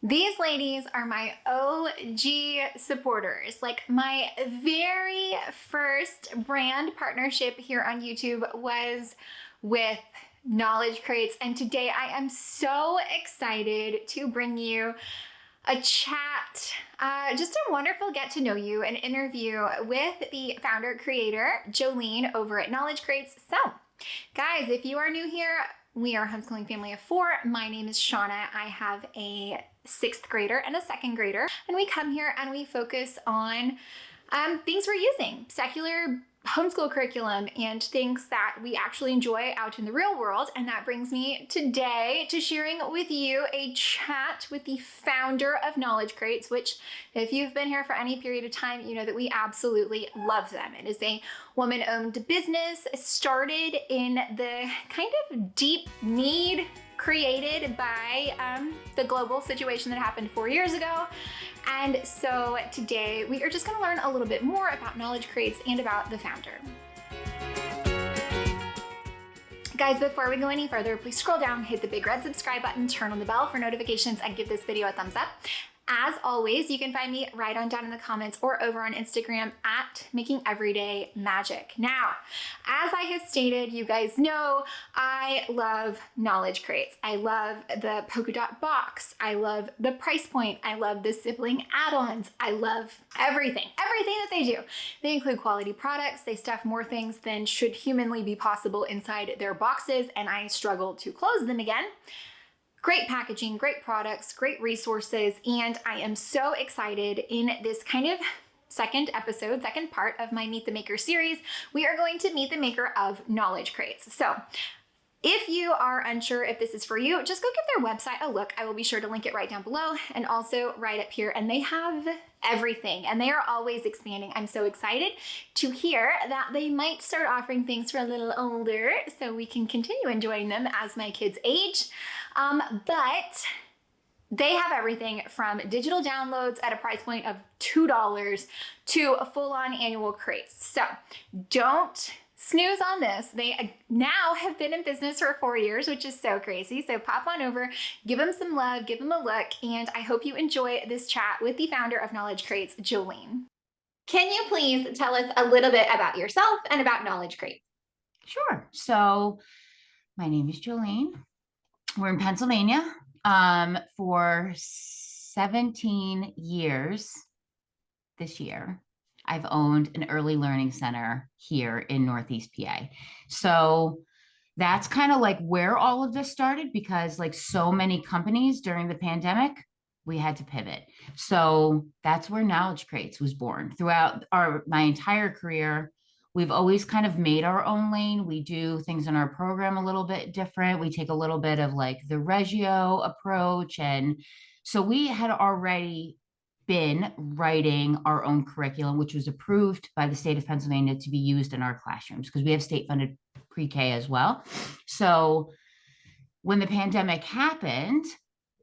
These ladies are my OG supporters. Like my very first brand partnership here on YouTube was with Knowledge Crates. And today I am so excited to bring you a chat, just a wonderful get to know you, an interview with the founder creator, Jolene, over at Knowledge Crates. So, guys, if you are new here, we are a homeschooling family of four. My name is Shauna. I have a sixth grader and a second grader, and we come here and we focus on things we're using, secular homeschool curriculum and things that we actually enjoy out in the real world. And that brings me today to sharing with you a chat with the founder of Knowledge Crates, which if you've been here for any period of time, you know that we absolutely love them. It is a woman-owned business started in the kind of deep need created by the global situation that happened 4 years ago. And so today we are just going to learn a little bit more about Knowledge Crates and about the founder. Guys, before we go any further, please scroll down, hit the big red subscribe button, turn on the bell for notifications, and give this video a thumbs up. As always, you can find me right on down in the comments or over on Instagram at Making Everyday Magic. Now, as I have stated, you guys know I love Knowledge Crates. I love the polka dot box. I love the price point. I love the sibling add-ons. I love everything that they do. They include quality products. They stuff more things than should humanly be possible inside their boxes, and I struggle to close them again. Great packaging, great products, great resources, and I am so excited in this kind of second part of my Meet the Maker series. We are going to meet the maker of Knowledge Crates. So if you are unsure if this is for you, just go give their website a look. I will be sure to link it right down below and also right up here. And they have everything and they are always expanding. I'm so excited to hear that they might start offering things for a little older so we can continue enjoying them as my kids age. But they have everything from digital downloads at a price point of $2 to a full-on annual crates. So don't snooze on this. They now have been in business for 4 years, which is so crazy. So pop on over, give them some love, give them a look, and I hope you enjoy this chat with the founder of Knowledge Crates, Jolene. Can you please tell us a little bit about yourself and about Knowledge Crates? Sure. So my name is Jolene. We're in Pennsylvania. For 17 years this year, I've owned an early learning center here in Northeast PA. So that's kind of like where all of this started, because like so many companies during the pandemic, we had to pivot. So that's where Knowledge Crates was born. Throughout my entire career, we've always kind of made our own lane. We do things in our program a little bit different. We take a little bit of like the Reggio approach. And so we had already been writing our own curriculum, which was approved by the state of Pennsylvania to be used in our classrooms because we have state funded pre-K as well. So when the pandemic happened,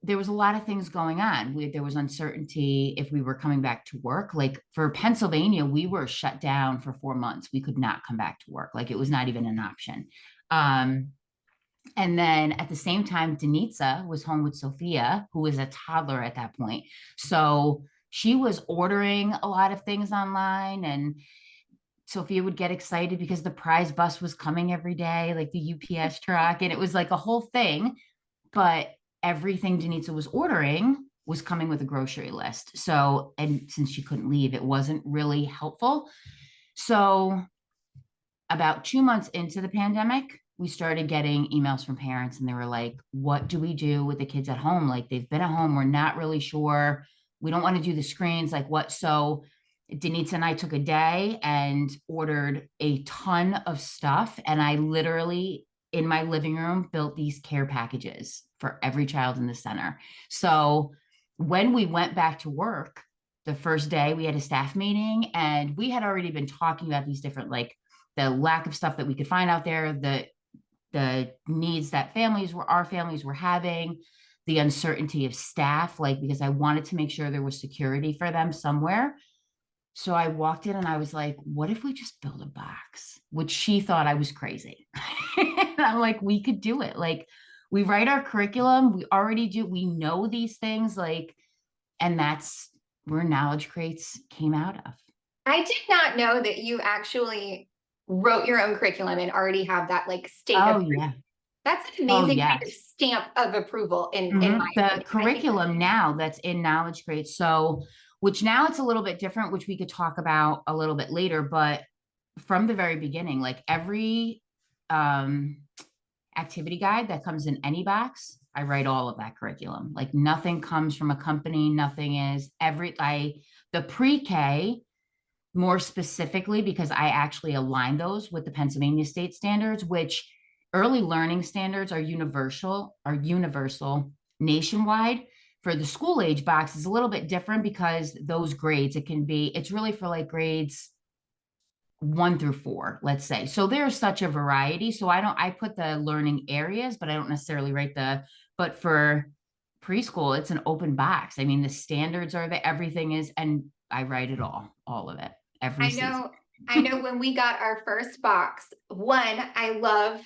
there was a lot of things going on. There was uncertainty if we were coming back to work. Like for Pennsylvania, we were shut down for 4 months. We could not come back to work. Like it was not even an option. And then at the same time, Denitsa was home with Sophia, who was a toddler at that point. So she was ordering a lot of things online, and Sophia would get excited because the prize bus was coming every day, like the UPS truck. And it was like a whole thing. But everything Denitsa was ordering was coming with a grocery list. So, and since she couldn't leave, it wasn't really helpful. So about 2 months into the pandemic, we started getting emails from parents and they were like, what do we do with the kids at home? Like they've been at home. We're not really sure. We don't want to do the screens. Like what? So Denitsa and I took a day and ordered a ton of stuff. And I literally in my living room built these care packages for every child in the center. So when we went back to work, the first day we had a staff meeting and we had already been talking about these different, like the lack of stuff that we could find out there, the needs that our families were having, the uncertainty of staff, like, because I wanted to make sure there was security for them somewhere. So I walked in and I was like, what if we just build a box? Which she thought I was crazy. And I'm like, we could do it. Like, we write our curriculum. We already do, we know these things, like, and that's where knowledge crates came out of. I did not know that you actually wrote your own curriculum and already have that like state Oh, approved. yeah. That's an Oh, amazing kind of yes. stamp of approval in my The opinion. I think curriculum now that's in knowledge grades, so which now it's a little bit different, which we could talk about a little bit later, but from the very beginning, like every um activity guide that comes in any box, I write all of that curriculum. Like nothing comes from a company, nothing is every I the pre-K more specifically because I actually align those with the Pennsylvania state standards, which early learning standards are universal nationwide. For the school age box is a little bit different because those grades, it's really for like grades 1 through 4, let's say. So there's such a variety. So I put the learning areas, but I don't necessarily but for preschool, it's an open box. I mean, the standards are that everything is, and I write it all of it, every I season. know I know when we got our first box, one, I love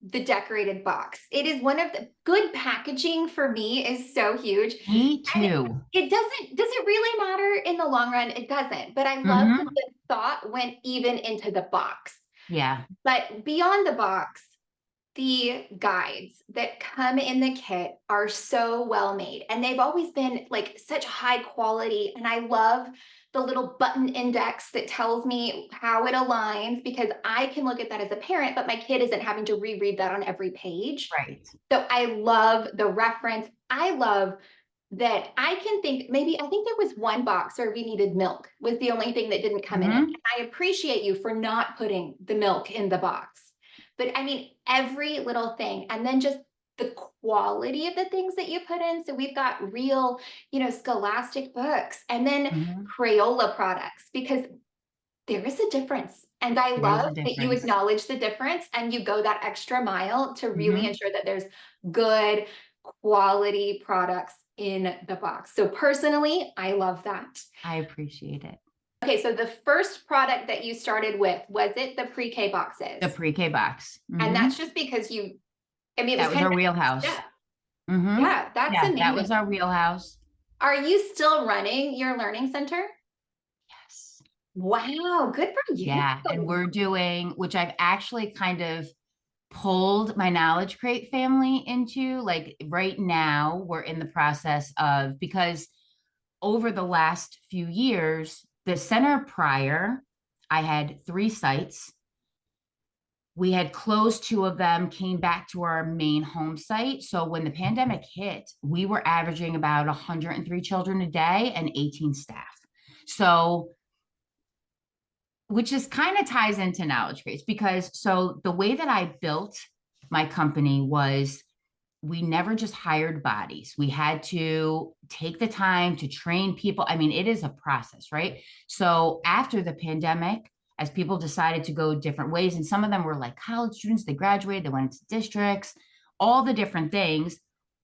the decorated box. It is one of the good packaging for me is so huge. Me And too. does it really matter in the long run? It doesn't. But I love that Hmm. the thought went even into the box. Yeah. But beyond the box, the guides that come in the kit are so well made and they've always been like such high quality. And I love the little button index that tells me how it aligns because I can look at that as a parent, but my kid isn't having to reread that on every page. Right. So I love the reference. I love that I can think maybe I think there was one box where we needed milk was the only thing that didn't come in it. Hmm. And I appreciate you for not putting the milk in the box. But I mean every little thing and then just the quality of the things that you put in. So we've got real, scholastic books and then Hmm. Crayola products because there is a difference. And I There is love a that you difference. acknowledge the difference and you go that extra mile to really Hmm. ensure that there's good quality products in the box. So personally, I love that. I appreciate it. Okay, so the first product that you started with, was it the pre-K The boxes? pre-K box. And Hmm. that's just because I mean, it was That was kind of our a wheelhouse. step. Hmm. Yeah, that's Yeah, that was amazing. our wheelhouse. Are you still running your learning center? Yes. Wow, good for you. Yeah. And we're doing, which I've actually kind of pulled my knowledge crate family into. Like right now, we're in the process of, because over the last few years, the center prior, I had 3 sites. We had closed 2 of them, came back to our main home site. So when the pandemic hit, we were averaging about 103 children a day and 18 staff. So which is kind of ties into knowledge base because so the way that I built my company was we never just hired bodies. We had to take the time to train people. I mean, it is a process, right? So after the pandemic, as people decided to go different ways, and some of them were like college students, they graduated, they went into districts, all the different things,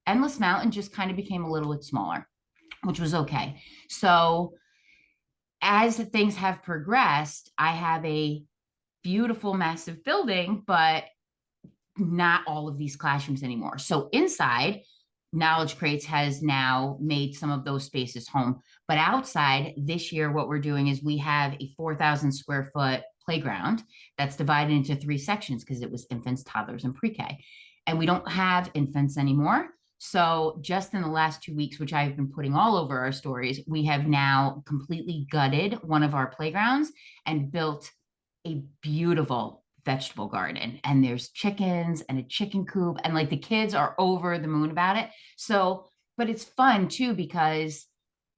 Endless Mountain just kind of became a little bit smaller, which was okay. So as things have progressed, I have a beautiful, massive building, but not all of these classrooms anymore. So inside, Knowledge Crates has now made some of those spaces home. But outside, this year, what we're doing is we have a 4,000 square foot playground that's divided into 3 sections because it was infants, toddlers, and pre-K. And we don't have infants anymore. So just in the last 2 weeks, which I've been putting all over our stories, we have now completely gutted one of our playgrounds and built a beautiful vegetable garden. And there's chickens and a chicken coop, and like the kids are over the moon about it. So, but it's fun too because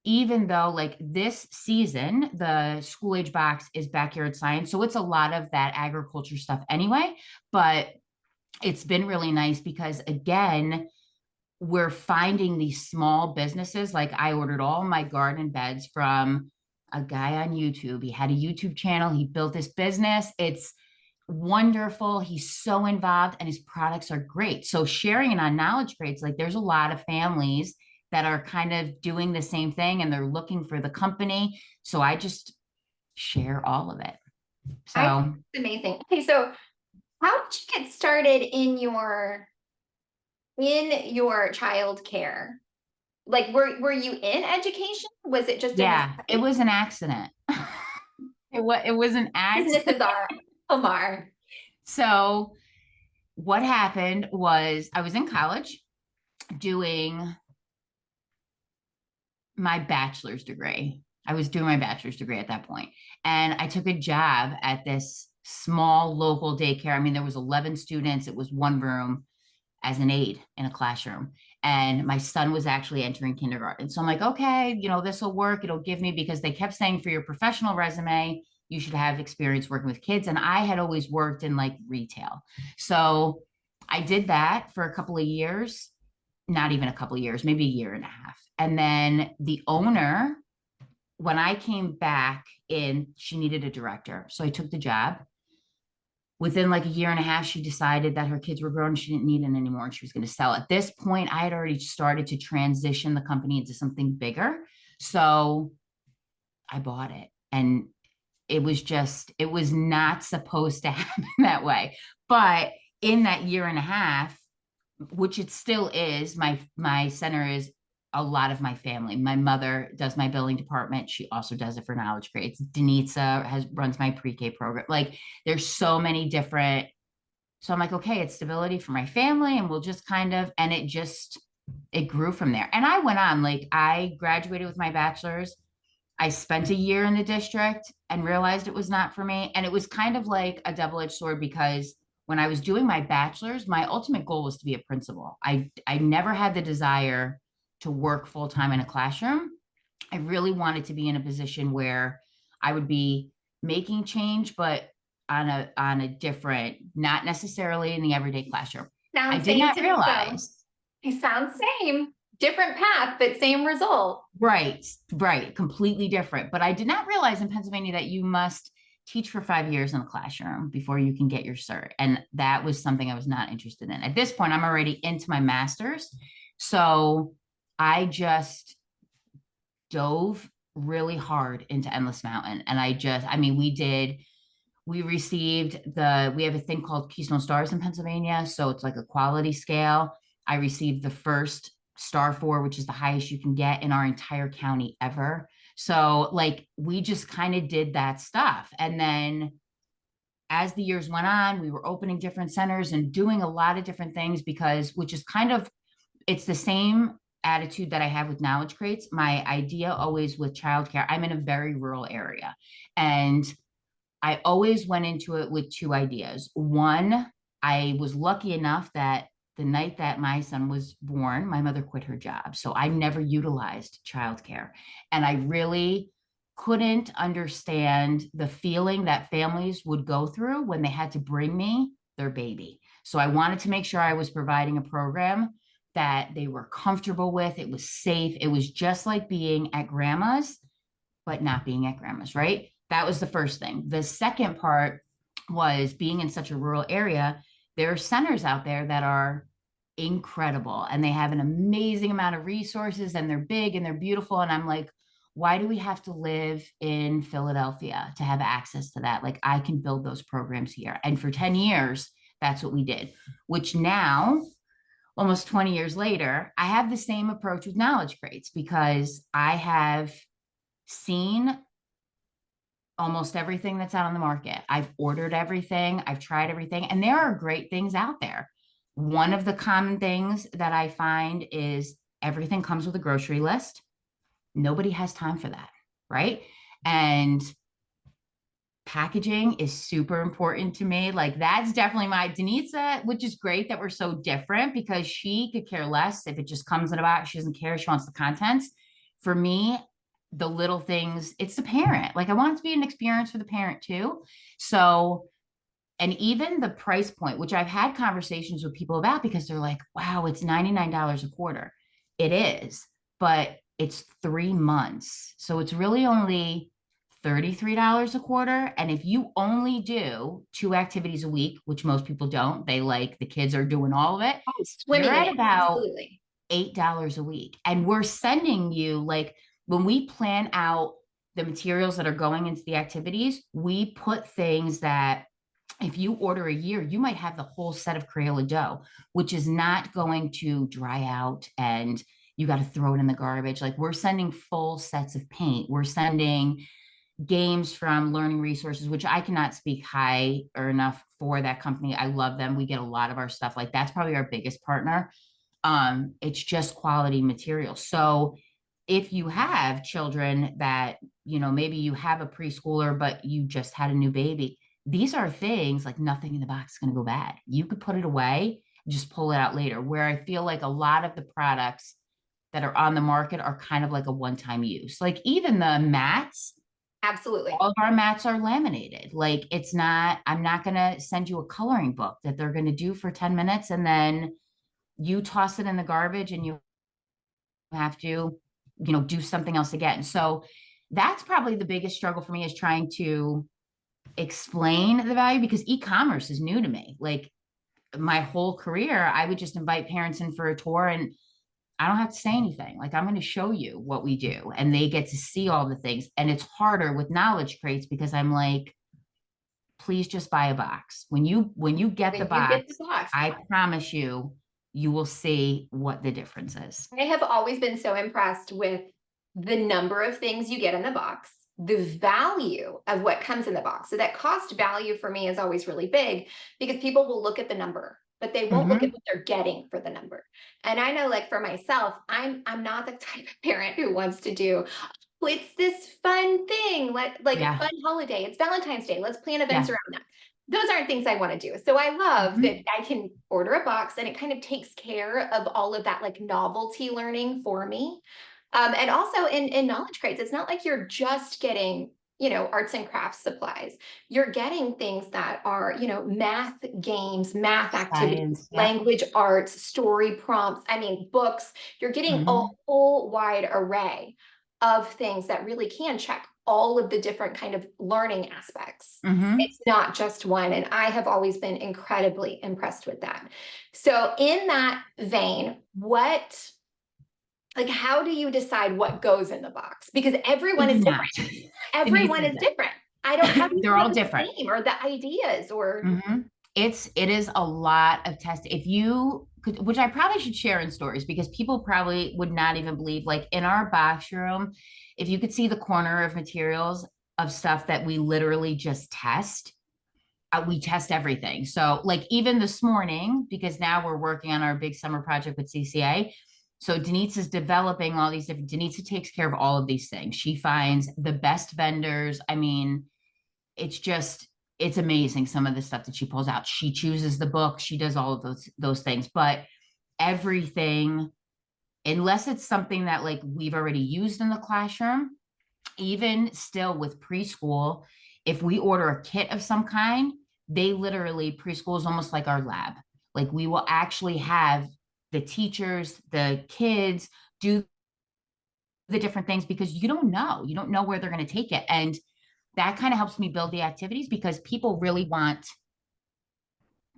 even though like this season the school age box is backyard science, so it's a lot of that agriculture stuff anyway, but it's been really nice because again we're finding these small businesses. Like I ordered all my garden beds from a guy on YouTube. He had a YouTube channel, he built this business. It's wonderful. He's so involved and his products are great. So sharing it on knowledge crates, like there's a lot of families that are kind of doing the same thing and they're looking for the company. So I just share all of it. I think So it's amazing. Okay, so how did you get started in your In your child care, like, were you in education? Was it just a Yeah, it necessity? was an accident. It was an Business accident. is our Omar. So what happened was I was in college doing my bachelor's degree. I was doing my bachelor's degree at that point, and I took a job at this small local daycare. I mean, there was 11 students. It was one room as an aide in a classroom. And my son was actually entering kindergarten. So I'm like, okay, this will work. It'll give me, because they kept saying for your professional resume, you should have experience working with kids. And I had always worked in like retail. So I did that for a couple of years, not even a couple of years, maybe a year and a half. And then the owner, when I came back in, she needed a director. So I took the job. Within like a year and a half, she decided that her kids were grown. She didn't need it anymore and she was going to sell. At this point, I had already started to transition the company into something bigger. So I bought it. And it was not supposed to happen that way. But in that year and a half, which it still is, my center is a lot of my family. My mother does my billing department. She also does it for knowledge grades. Denitza runs my pre-K program. Like there's so many different. So I'm like, okay, it's stability for my family, and we'll just and it grew from there. And I went on, like I graduated with my bachelor's. I spent a year in the district and realized it was not for me. And it was kind of like a double-edged sword because when I was doing my bachelor's, my ultimate goal was to be a principal. I never had the desire to work full-time in a classroom. I really wanted to be in a position where I would be making change, but on a different, not necessarily in the everyday classroom. I Sounds did same not to me though. realize. It sounds same. Different path, but same result. Right, right, completely different. But I did not realize in Pennsylvania that you must teach for 5 years in a classroom before you can get your cert. And that was something I was not interested in. At this point, I'm already into my master's. So I just dove really hard into Endless Mountain. And I mean, we received we have a thing called Keystone Stars in Pennsylvania. So it's like a quality scale. I received the first star 4, which is the highest you can get in our entire county ever. So like we just kind of did that stuff. And then as the years went on, we were opening different centers and doing a lot of different things which is it's the same attitude that I have with knowledge crates. My idea always with childcare, I'm in a very rural area. And I always went into it with two ideas. One, I was lucky enough that the night that my son was born, my mother quit her job. So I never utilized childcare. And I really couldn't understand the feeling that families would go through when they had to bring me their baby. So I wanted to make sure I was providing a program that they were comfortable with. It was safe. It was just like being at grandma's, but not being at grandma's, right? That was the first thing. The second part was being in such a rural area. There are centers out there that are incredible and they have an amazing amount of resources and they're big and they're beautiful. And I'm like, why do we have to live in Philadelphia to have access to that? Like, I can build those programs here. And for 10 years, that's what we did, which now, almost 20 years later, I have the same approach with knowledge crates because I have seen almost everything that's out on the market. I've ordered everything, I've tried everything, and there are great things out there. One of the common things that I find is everything comes with a grocery list. Nobody has time for that, right? And packaging is super important to me. Like that's definitely my Denitza, which is great that we're so different because she could care less if it just comes in a box. She doesn't care. She wants the contents. For me, the little things, it's the parent. Like I want it to be an experience for the parent too. So, and even the price point, which I've had conversations with people about because they're like, wow, it's $99 a quarter. It is, but it's 3 months. So it's really only $33 a quarter. And if you only do 2 activities a week, which most people don't, the kids are doing all of it, Oh, you're swimming in at it. about Absolutely. $8 a week. And we're sending you, like, when we plan out the materials that are going into the activities, we put things that if you order a year, you might have the whole set of Crayola dough, which is not going to dry out and you got to throw it in the garbage. Like we're sending full sets of paint. We're sending games from Learning Resources, which I cannot speak high or enough for that company. I love them. We get a lot of our stuff. Like that's probably our biggest partner. It's just quality material. So if you have children that, maybe you have a preschooler, but you just had a new baby, these are things like nothing in the box is going to go bad. You could put it away, just pull it out later. Where I feel like a lot of the products that are on the market are kind of like a one-time use. Like even the mats, Absolutely. all of our mats are laminated. Like it's not, I'm not going to send you a coloring book that they're going to do for 10 minutes and then you toss it in the garbage and you have to, do something else again. So that's probably the biggest struggle for me is trying to explain the value because e-commerce is new to me. Like my whole career, I would just invite parents in for a tour and I don't have to say anything. Like I'm going to show you what we do and they get to see all the things. And it's harder with knowledge crates because I'm like, please just buy a box. When you get the When you get the box, box, I promise you, you will see what the difference is. I have always been so impressed with the number of things you get in the box, the value of what comes in the box. So that cost value for me is always really big because people will look at the number, but they won't look at Mm-hmm. what they're getting for the number. And I know like for myself, I'm not the type of parent who wants to do, "Oh, it's this fun thing, like a Yeah. fun holiday. It's Valentine's Day. Let's plan events Yeah. around that." Those aren't things I want to do. So I love that Mm-hmm. I can order a box and it kind of takes care of all of that like novelty learning for me. And also in knowledge crates, it's not like you're just getting, arts and crafts supplies. You're getting things that are, math games, math activities, Science. Yep. language arts, story prompts, I mean, books. You're getting a Mm-hmm. whole wide array of things that really can check all of the different kind of learning aspects. Mm-hmm. It's not just one. And I have always been incredibly impressed with that. So, in that vein, how do you decide what goes in the box? Because We everyone do is not. different. Everyone is different. How do you They're come up all with the different. name or the ideas or Mm-hmm. It is a lot of test. If you could, which I probably should share in stories because people probably would not even believe, like in our box room, if you could see the corner of materials of stuff that we literally just test, we test everything. So, like, even this morning, because now we're working on our big summer project with CCA. So, Denise is developing all these different, Denise takes care of all of these things. She finds the best vendors. I mean, it's just, it's amazing some of the stuff that she pulls out. She chooses the book, she does all of those things, but everything, unless it's something that like we've already used in the classroom, even still with preschool, if we order a kit of some kind, they literally, preschool is almost like our lab. Like we will actually have the teachers, the kids do the different things because you don't know where they're going to take it. And that kind of helps me build the activities because people really want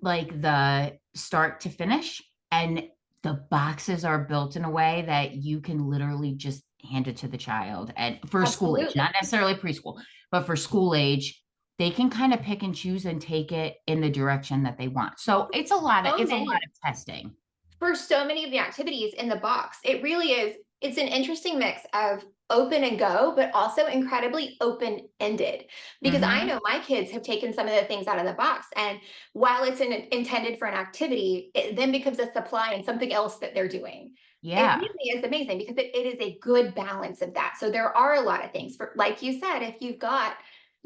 like the start to finish, and the boxes are built in a way that you can literally just hand it to the child, and for school age, not absolutely necessarily preschool, but for school age, they can kind of pick and choose and take it in the direction that they want. So it's a lot of so it's a lot many of testing. for so many of the activities in the box. It really is, it's an interesting mix of open and go, but also incredibly open ended. Because I Mm-hmm. know my kids have taken some of the things out of the box, and while it's intended for an activity, it then becomes a supply and something else that they're doing. It Yeah. really is amazing because it is a good balance of that. So there are a lot of things for, like you said, if you've got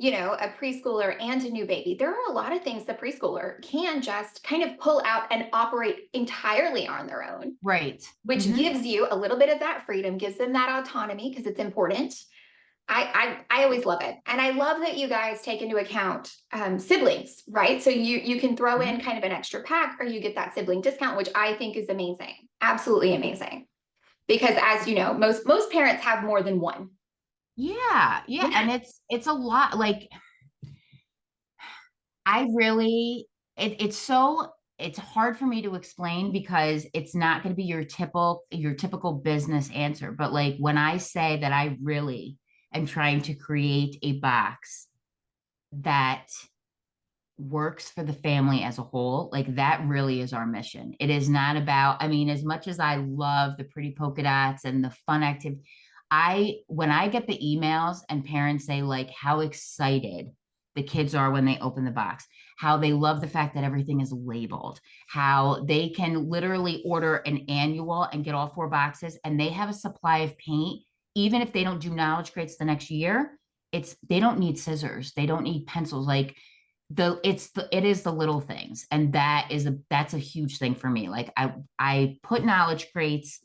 a preschooler and a new baby, there are a lot of things the preschooler can just kind of pull out and operate entirely on their own, Right. which Mm-hmm. gives you a little bit of that freedom, gives them that autonomy because it's important. I always love it, and I love that you guys take into account siblings, right? So you can throw in Mm-hmm. kind of an extra pack, or you get that sibling discount, which I think is amazing, absolutely amazing. Because as you know, most parents have more than one. Yeah, yeah, Yeah, and it's a lot. Like I really, it's hard for me to explain because it's not going to be your typical business answer. But like when I say that I really am trying to create a box that works for the family as a whole, like that really is our mission. It is not about, I mean, as much as I love the pretty polka dots and the fun activity, when I get the emails and parents say like how excited the kids are when they open the box, how they love the fact that everything is labeled, how they can literally order an annual and get all 4 boxes and they have a supply of paint, even if they don't do knowledge crates the next year. They don't need scissors, they don't need pencils, like it is the little things, and that's a huge thing for me. Like I put knowledge crates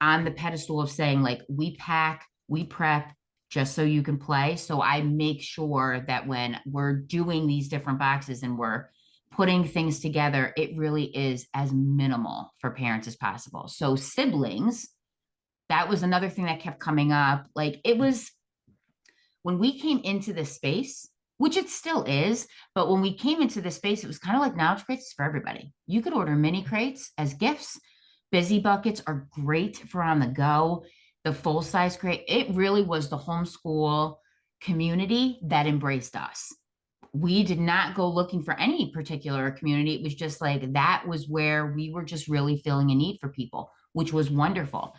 on the pedestal of saying like we pack, we prep just so you can play. So I make sure that when we're doing these different boxes and we're putting things together, it really is as minimal for parents as possible. So siblings, that was another thing that kept coming up. Like it was when we came into this space, which it still is, but when we came into this space, it was kind of like knowledge crates for everybody. You could order mini crates as gifts. Busy buckets are great for on the go. The full size crate, it really was the homeschool community that embraced us. We did not go looking for any particular community. It was just like that was where we were just really filling a need for people, which was wonderful.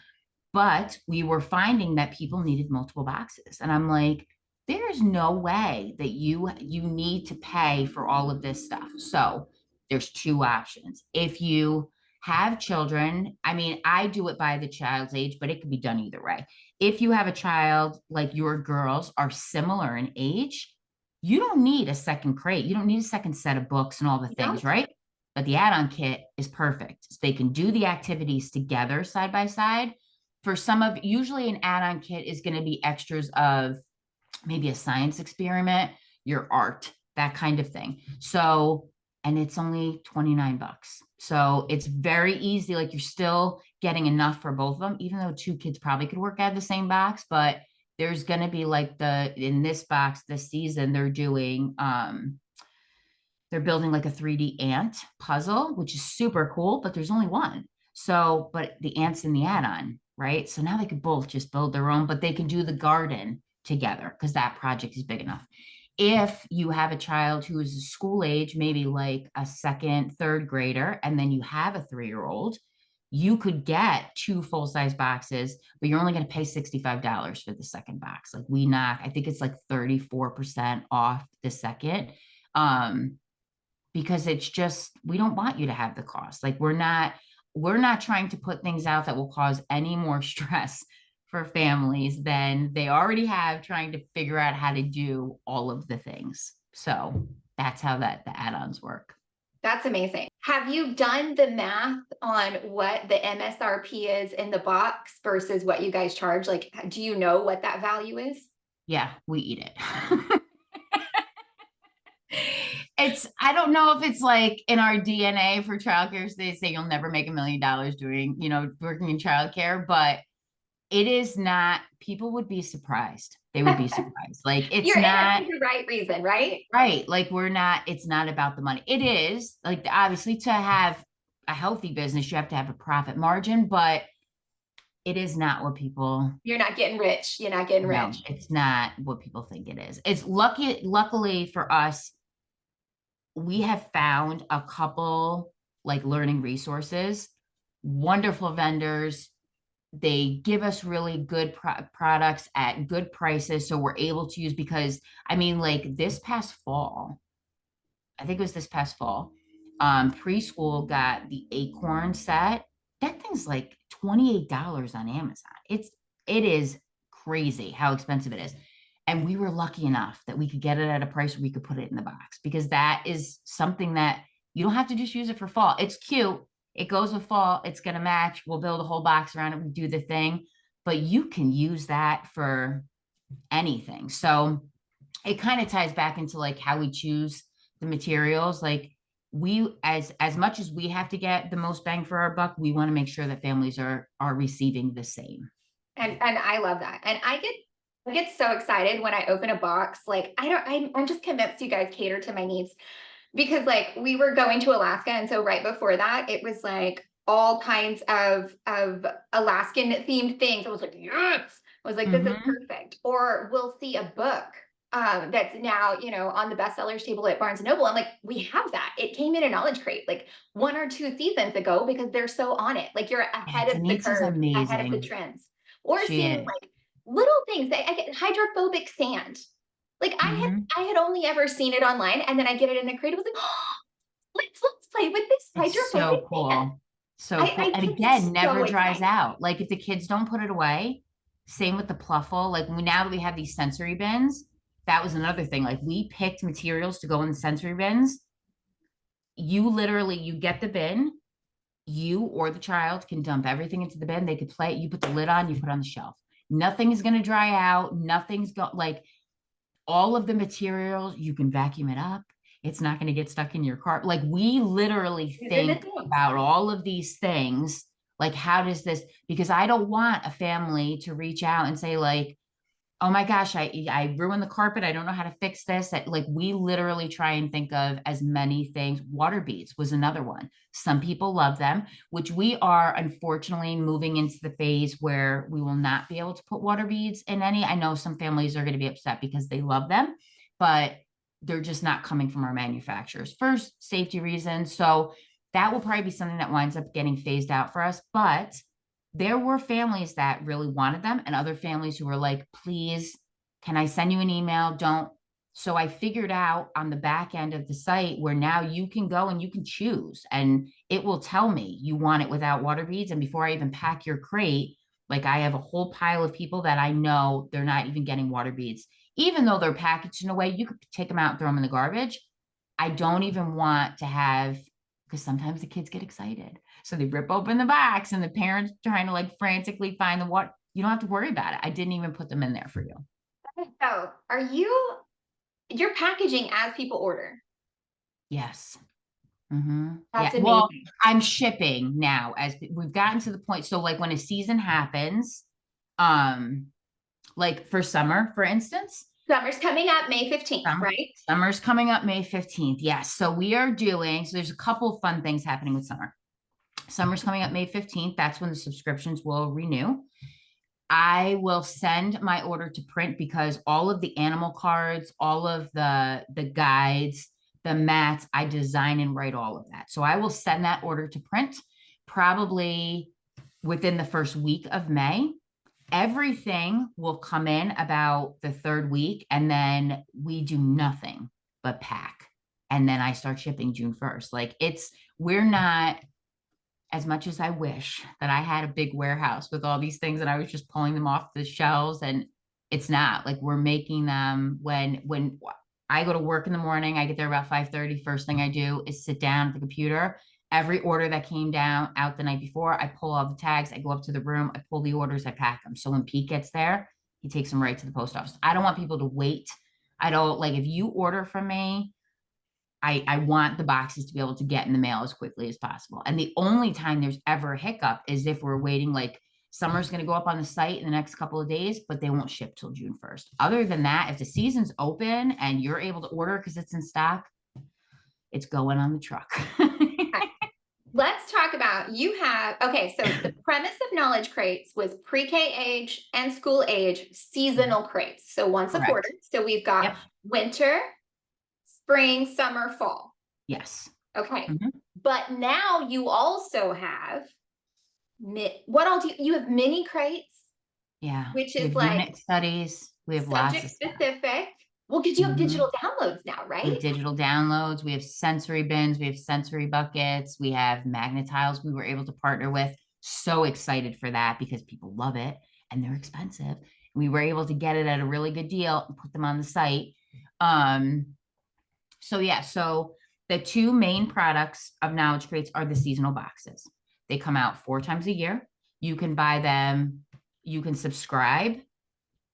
But we were finding that people needed multiple boxes. And I'm like, there's no way that you need to pay for all of this stuff. So there's 2 options. If you have children, I mean, I do it by the child's age, but it could be done either way. If you have a child, like your girls are similar in age, you don't need a second crate. You don't need a second set of books and all the No. things, right? But the add-on kit is perfect. So they can do the activities together side by side. For some of, usually an add-on kit is going to be extras of maybe a science experiment, your art, that kind of thing. So, and it's only 29 bucks. So it's very easy. Like you're still getting enough for both of them, even though 2 kids probably could work out of the same box, but there's going to be like in this box this season, they're building like a 3D ant puzzle, which is super cool, but there's only one. So, but the ant's in the add-on, right? So now they could both just build their own, but they can do the garden together because that project is big enough. If you have a child who is school age, maybe like a second, third grader, and then you have a 3-year-old, you could get 2 full-size boxes, but you're only going to pay $65 for the second box. Like I think it's like 34% off the second. Because it's just, we don't want you to have the cost. Like we're not trying to put things out that will cause any more stress for families than they already have trying to figure out how to do all of the things. So that's how the add-ons work. That's amazing. Have you done the math on what the MSRP is in the box versus what you guys charge? Like, do you know what that value is? Yeah, we eat it. I don't know if it's like in our DNA for childcare. They say you'll never make $1 million doing, working in childcare, but it is not, people would be surprised. They would be surprised. Like it's You're in it not for the right reason, right? right. Like it's not about the money. It is like obviously to have a healthy business, you have to have a profit margin, but it is not what people, You're not getting rich. You're not getting no, rich. it's not what people think it is. Luckily for us, we have found a couple like learning resources, wonderful vendors. They give us really good products at good prices. So we're able to use, because I mean, like this past fall, I think it was this past fall, preschool got the acorn set. That thing's like $28 on Amazon. It is crazy how expensive it is. And we were lucky enough that we could get it at a price where we could put it in the box, because that is something that you don't have to just use it for fall. It's cute. It goes with fall. It's going to match. We'll build a whole box around it. We do the thing, but you can use that for anything. So it kind of ties back into like how we choose the materials. Like we, as much as we have to get the most bang for our buck, we want to make sure that families are receiving the same. And I love that. And I get so excited when I open a box. Like I'm just convinced you guys cater to my needs, because like we were going to Alaska, and so right before that, it was like all kinds of Alaskan themed things. I was like, yes. I was like, this is Mm-hmm. perfect. Or we'll see a book that's now, on the bestsellers table at Barnes and Noble. I'm like, we have that. It came in a knowledge crate like 1 or 2 seasons ago because they're so on it. Like you're Yeah, ahead of the Denise is curve, ahead of the amazing. trends. Or She seeing is. like little things. I get hydrophobic sand. Like Mhm. I had only ever seen it online, and then I get it in the crate. I was like, oh, let's play with this It's hydrophobic so sand. cool. So I cool. And just get again, so never dries excited. out. Like if the kids don't put it away, same with the pluffle. Like now that we have these sensory bins, that was another thing. Like we picked materials to go in the sensory bins. You literally, you get the bin, you or the child can dump everything into the bin. They could play it. You put the lid on, you put it on the shelf. Nothing is going to dry out. Nothing's going like all of the materials, you can vacuum it up. It's not going to get stuck in your car. Like we literally These are the think things. about all of these things. Like, how does this, because I don't want a family to reach out and say, like, oh my gosh, I ruined the carpet. I don't know how to fix this. Like we literally try and think of as many things. Water beads was another one. Some people love them, which we are unfortunately moving into the phase where we will not be able to put water beads in any. I know some families are going to be upset because they love them, but they're just not coming from our manufacturers for safety reasons. So that will probably be something that winds up getting phased out for us. But there were families that really wanted them and other families who were like, please, can I send you an email? Don't. So I figured out on the back end of the site where now you can go and you can choose and it will tell me you want it without water beads. And before I even pack your crate, like I have a whole pile of people that I know they're not even getting water beads, even though they're packaged in a way you could take them out and throw them in the garbage. I don't even want to have, because sometimes the kids get excited. So they rip open the box and the parents trying to like frantically find the what. You don't have to worry about it. I didn't even put them in there for you. So you're packaging as people order. Yes. Mm-hmm. Yeah. That's Well, amazing. I'm shipping now as we've gotten to the point. So like when a season happens, um, like for summer, for instance, Summer's coming up May 15th, right? summer's coming up May 15th. Yes. So we are doing, so there's a couple fun things happening with summer. Summer's coming up May 15th. That's when the subscriptions will renew. I will send my order to print because all of the animal cards, all of the guides, the mats, I design and write all of that. So I will send that order to print probably within the first week of May. Everything will come in about the third week, and then we do nothing but pack. And then I start shipping June 1st. Like we're not, as much as I wish that I had a big warehouse with all these things and I was just pulling them off the shelves, and it's not like we're making them when I go to work in the morning, I get there about 5:30. First thing I do is sit down at the computer. Every order that came down out the night before, I pull all the tags, I go up to the room, I pull the orders, I pack them. So when Pete gets there, he takes them right to the post office. I don't want people to wait. I don't like if you order from me, I want the boxes to be able to get in the mail as quickly as possible. And the only time there's ever a hiccup is if we're waiting, like summer's going to go up on the site in the next couple of days, but they won't ship till June 1st. Other than that, if the season's open and you're able to order because it's in stock, it's going on the truck. Okay. Let's talk about okay, so the premise of knowledge crates was pre-K age and school age seasonal crates. So once a quarter. Correct. So we've got Yep. winter, spring, summer, fall. Yes. Okay. Mhm. But now you also have what all do you have mini crates, Yeah. which We is have like unit studies. We have lots subject of stuff. specific. Well, because you have Mhm. digital downloads now, We right? have digital downloads. We have sensory bins. We have sensory buckets. We have magnetiles we were able to partner with. So excited for that because people love it and they're expensive. We were able to get it at a really good deal and put them on the site. Um, so yeah, so the two main products of Knowledge Crates are the seasonal boxes. They come out 4 times a year. You can buy them, you can subscribe,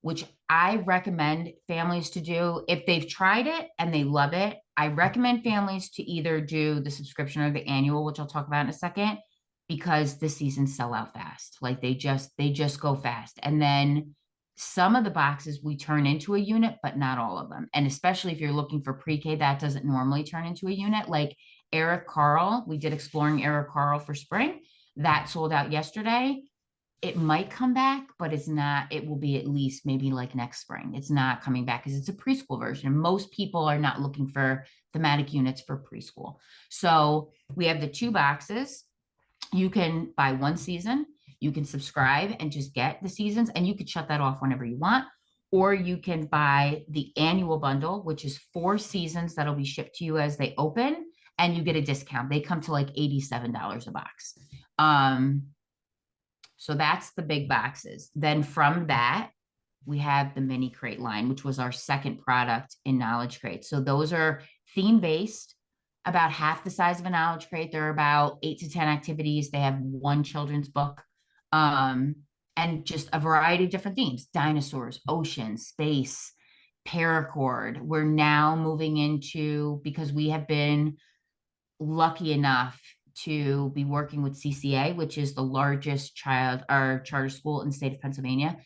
which I recommend families to do. If they've tried it and they love it, I recommend families to either do the subscription or the annual, which I'll talk about in a second, because the seasons sell out fast. Like they just go fast. And then some of the boxes we turn into a unit, but not all of them. And especially if you're looking for pre-K, that doesn't normally turn into a unit. Like Eric Carl, we did exploring Eric Carl for spring. That sold out yesterday. it might come back, but it's not, it will be at least maybe like next spring. It's not coming back because it's a preschool version. And most people are not looking for thematic units for preschool. So we have the 2 boxes. You can buy 1 season, you can subscribe and just get the seasons, and you could shut that off whenever you want. Or you can buy the annual bundle, which is 4 seasons that'll be shipped to you as they open, and you get a discount. They come to like $87 a box. Um, so that's the big boxes. Then from that, we have the mini crate line, which was our second product in Knowledge Crate. So those are theme based, about half the size of a Knowledge Crate. There are about 8 to 10 activities. They have 1 children's book, um, and just a variety of different themes: dinosaurs, ocean, space, paracord. We're now moving into, because we have been lucky enough to be working with CCA, which is the largest child or charter school in the state of Pennsylvania,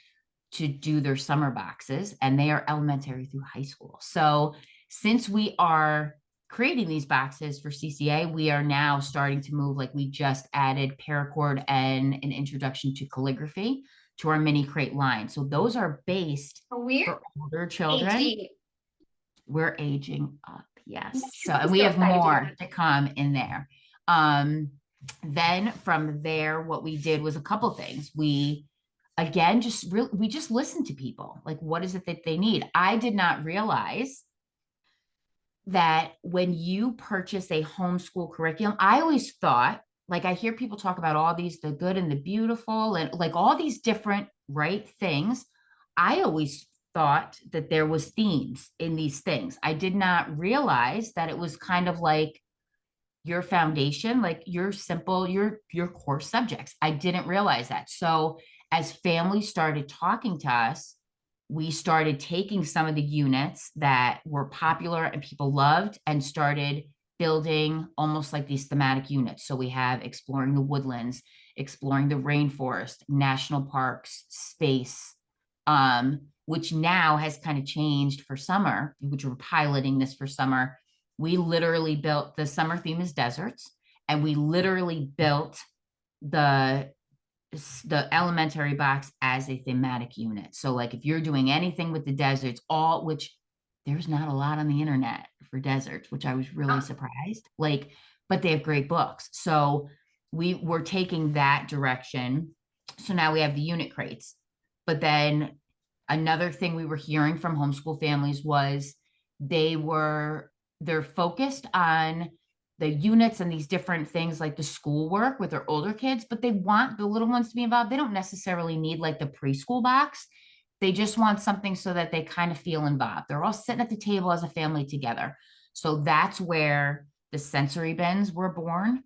to do their summer boxes, and they are elementary through high school. So since we are creating these boxes for CCA, we are now starting to move, like we just added paracord and an introduction to calligraphy to our mini crate line. So those are based We're for older children. aging. We're aging up, yes. So, I'm and we so have excited to more go. to come in there. Then from there, what we did was a couple things. We again just really, we just listened to people, like what is it that they need. I did not realize that when you purchase a homeschool curriculum, I always thought, like I hear people talk about all these, the good and the beautiful, and like all these different right things. I always thought that there was themes in these things. I did not realize that it was kind of like your foundation, like your simple, your core subjects. I didn't realize that. So as families started talking to us, we started taking some of the units that were popular and people loved and started building almost like these thematic units. So we have exploring the woodlands, exploring the rainforest, national parks, space, which now has kind of changed for summer, which we're piloting this for summer. We literally built, the summer theme is deserts, and we literally built the elementary box as a thematic unit. So like if you're doing anything with the deserts, all, which there's not a lot on the internet for deserts, which I was really surprised. Like, but they have great books. So we were taking that direction. So now we have the unit crates. But then another thing we were hearing from homeschool families was they're focused on the units and these different things like the schoolwork with their older kids, but they want the little ones to be involved. They don't necessarily need like the preschool box. They just want something so that they kind of feel involved. They're all sitting at the table as a family together. So that's where the sensory bins were born,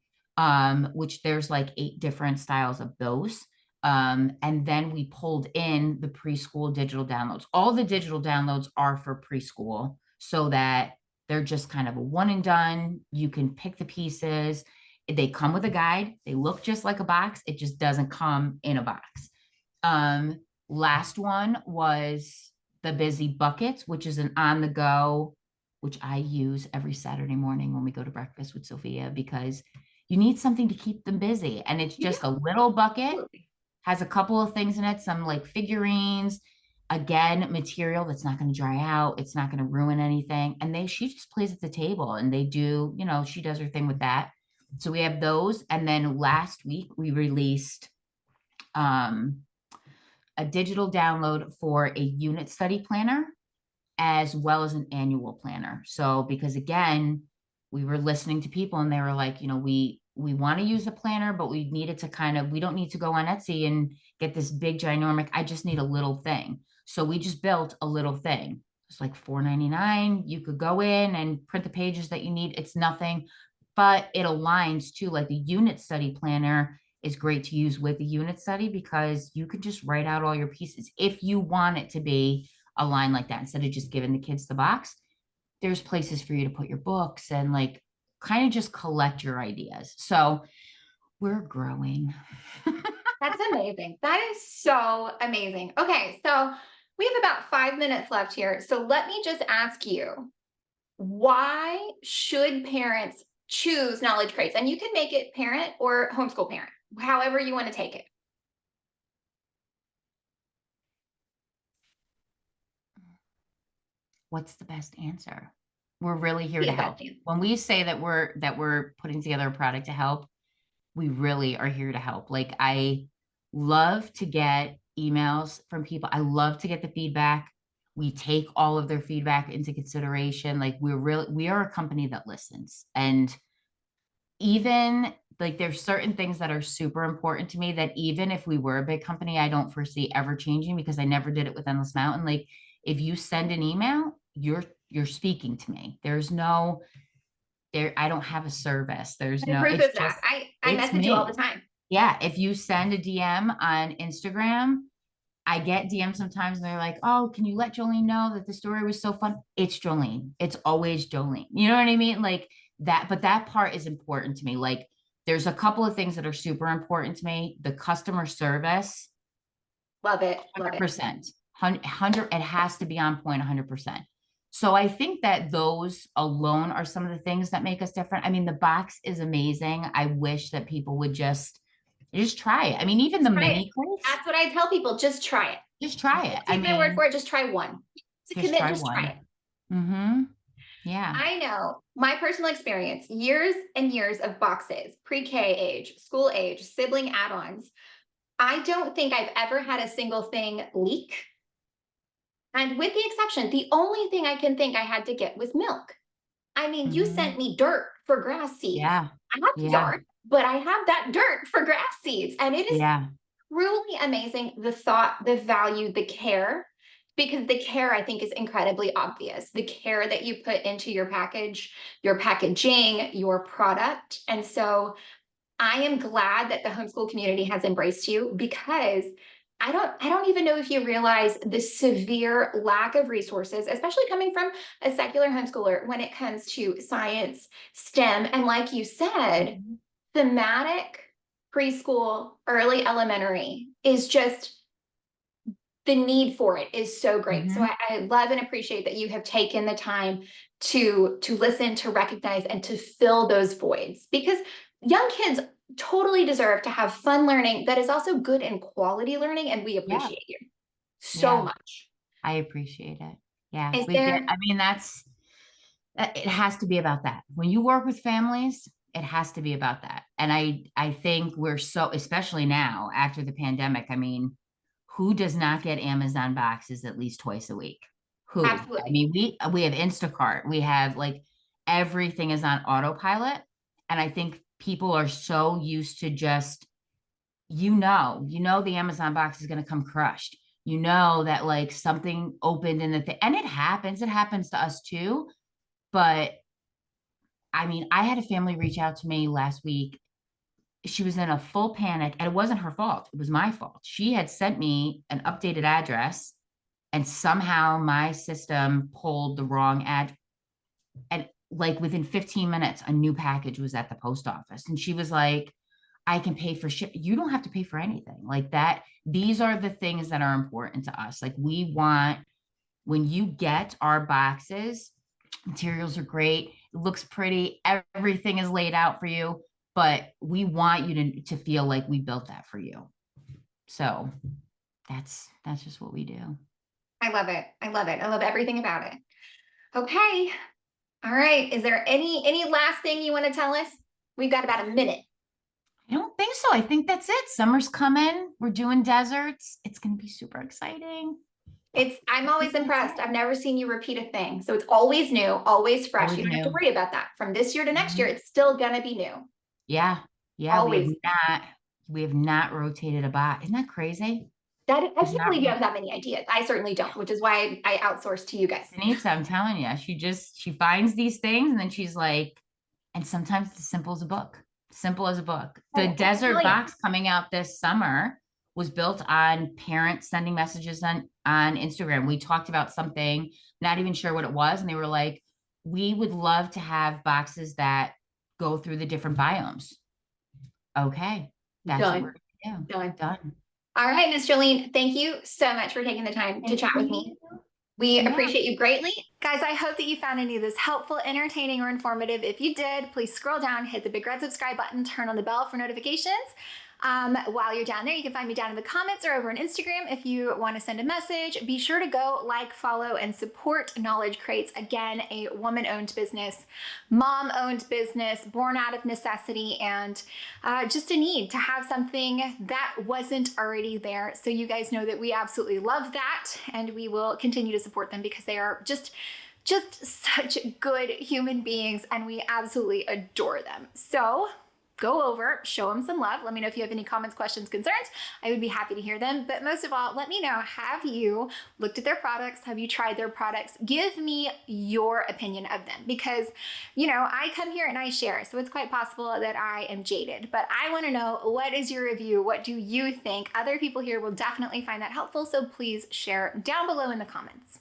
which there's like 8 different styles of those. And then we pulled in the preschool digital downloads. All the digital downloads are for preschool so that they're just kind of a one and done. You can pick the pieces. They come with a guide. They look just like a box. It just doesn't come in a box. Last one was the Busy Buckets, which is an on the go, which I use every Saturday morning when we go to breakfast with Sophia, because you need something to keep them busy. And it's just a little bucket, has a couple of things in it, some like figurines, again, material that's not going to dry out, it's not going to ruin anything. And she just plays at the table and they do, she does her thing with that. So we have those. And then last week we released a digital download for a unit study planner as well as an annual planner. So because again, we were listening to people and they were like, we want to use a planner, but we needed to we don't need to go on Etsy and get this big ginormic, I just need a little thing. So we just built a little thing. It's like $4.99. You could go in and print the pages that you need. It's nothing, but it aligns to, like, the unit study planner is great to use with the unit study because you could just write out all your pieces. If you want it to be a line like that, instead of just giving the kids the box, there's places for you to put your books and like kind of just collect your ideas. So we're growing. That's amazing. That is so amazing. Okay, so we have about 5 minutes left here. So let me just ask you, why should parents choose knowledge crates? And you can make it parent or homeschool parent, however you want to take it. what's the best answer? We're really here Be to a best help. answer. When we say that we're putting together a product to help, we really are here to help. Like, I love to get emails from people. I love to get the feedback. We take all of their feedback into consideration. Like, we are a company that listens. And even like, there's certain things that are super important to me that even if we were a big company, I don't foresee ever changing, because I never did it with Endless Mountain. Like, if you send an email, you're speaking to me. There's no there, I don't have a service. There's And no, proof it's is that just, I it's message you all the me. time. Yeah. If you send a DM on Instagram, I get DMs sometimes and they're like, oh, can you let Jolene know that the story was so fun? It's Jolene. It's always Jolene. You know what I mean? Like that, but that part is important to me. Like, there's a couple of things that are super important to me. The customer service, Love it. Love it. 100%, 100, it has to be on point 100%. So I think that those alone are some of the things that make us different. I mean, the box is amazing. I wish that people would just try it. I mean, even the Try it. mini kits, That's what I tell people. Just try it. just try it. I Take my word mean, for it. Just try one. To just commit, try just try one. it. Mm-hmm. Yeah. I know my personal experience, years and years of boxes, pre-K age, school age, sibling add-ons. I don't think I've ever had a single thing leak. And with the exception, the only thing I can think I had to get was milk. I mean, you Mm-hmm. sent me dirt for grass seeds. Yeah. I have Yeah. yard, but I have that dirt for grass seeds. And it is Yeah. truly amazing, the thought, the value, the care, because the care I think is incredibly obvious. The care that you put into your package, your packaging, your product. And so I am glad that the homeschool community has embraced you, because I don't even know if you realize the severe lack of resources, especially coming from a secular homeschooler, when it comes to science, STEM, and like you said, Mhm. thematic preschool, early elementary is just, the need for it is so great. So Mhm. I love and appreciate that you have taken the time to listen, to recognize, and to fill those voids, because young kids totally deserve to have fun learning that is also good and quality learning, and we Yeah. appreciate you so Yeah. much. I appreciate it. Yeah. Is there I mean, it has to be about that. When you work with families, it has to be about that. And I think we're so, especially now after the pandemic, I mean, who does not get Amazon boxes at least twice a week? Who? I absolutely mean, we have Instacart. We have, like, everything is on autopilot. And I think people are so used to just, the Amazon box is going to come crushed. You know that, like, something opened in the thing, and it happens to us too. But I mean, I had a family reach out to me last week. She was in a full panic, and it wasn't her fault. It was my fault. She had sent me an updated address, and somehow my system pulled the wrong ad. And, like, within 15 minutes, a new package was at the post office. And she was like, I can pay for ship. You don't have to pay for anything like that. These are the things that are important to us. Like, we want, when you get our boxes, materials are great, it looks pretty, everything is laid out for you, but we want you to feel like we built that for you. So that's just what we do. I love it. I love it. I love everything about it. Okay. All right. Is there any last thing you want to tell us? We've got about a minute. I don't think so. I think that's it. Summer's coming. We're doing deserts. It's going to be super exciting. I'm I think always that's impressed. it. I've never seen you repeat a thing. So it's always new, always fresh. Always You don't have to new. worry about that. From this year to next year, Mhm. it's still gonna be new. Yeah. Yeah. Always. We have not rotated a bot. Isn't that crazy? I We've can't not believe you have that many ideas. I certainly don't, which is why I outsource to you guys. Denise, I'm telling you, she finds these things and then she's like, and sometimes it's simple as a book. Simple as a book. The Oh, that's desert brilliant. box coming out this summer was built on parents sending messages on Instagram. We talked about something, not even sure what it was, and they were like, we would love to have boxes that go through the different biomes. Okay, that's what we're Done. gonna do. Done. Done. All right, Miss Jolene, thank you so much for taking the time to Thank chat with you. me. We Yeah. appreciate you greatly. Guys, I hope that you found any of this helpful, entertaining, or informative. If you did, please scroll down, hit the big red subscribe button, turn on the bell for notifications. While you're down there, you can find me down in the comments or over on Instagram if you want to send a message. Be sure to go like, follow, and support Knowledge Crates. Again, a woman-owned business, mom-owned business, born out of necessity and just a need to have something that wasn't already there. So you guys know that we absolutely love that, and we will continue to support them because they are just such good human beings, and we absolutely adore them. So go over, show them some love. Let me know if you have any comments, questions, concerns. I would be happy to hear them. But most of all, let me know, have you looked at their products? Have you tried their products? Give me your opinion of them because, you know, I come here and I share. So it's quite possible that I am jaded, but I want to know, what is your review? What do you think? Other people here will definitely find that helpful. So please share down below in the comments.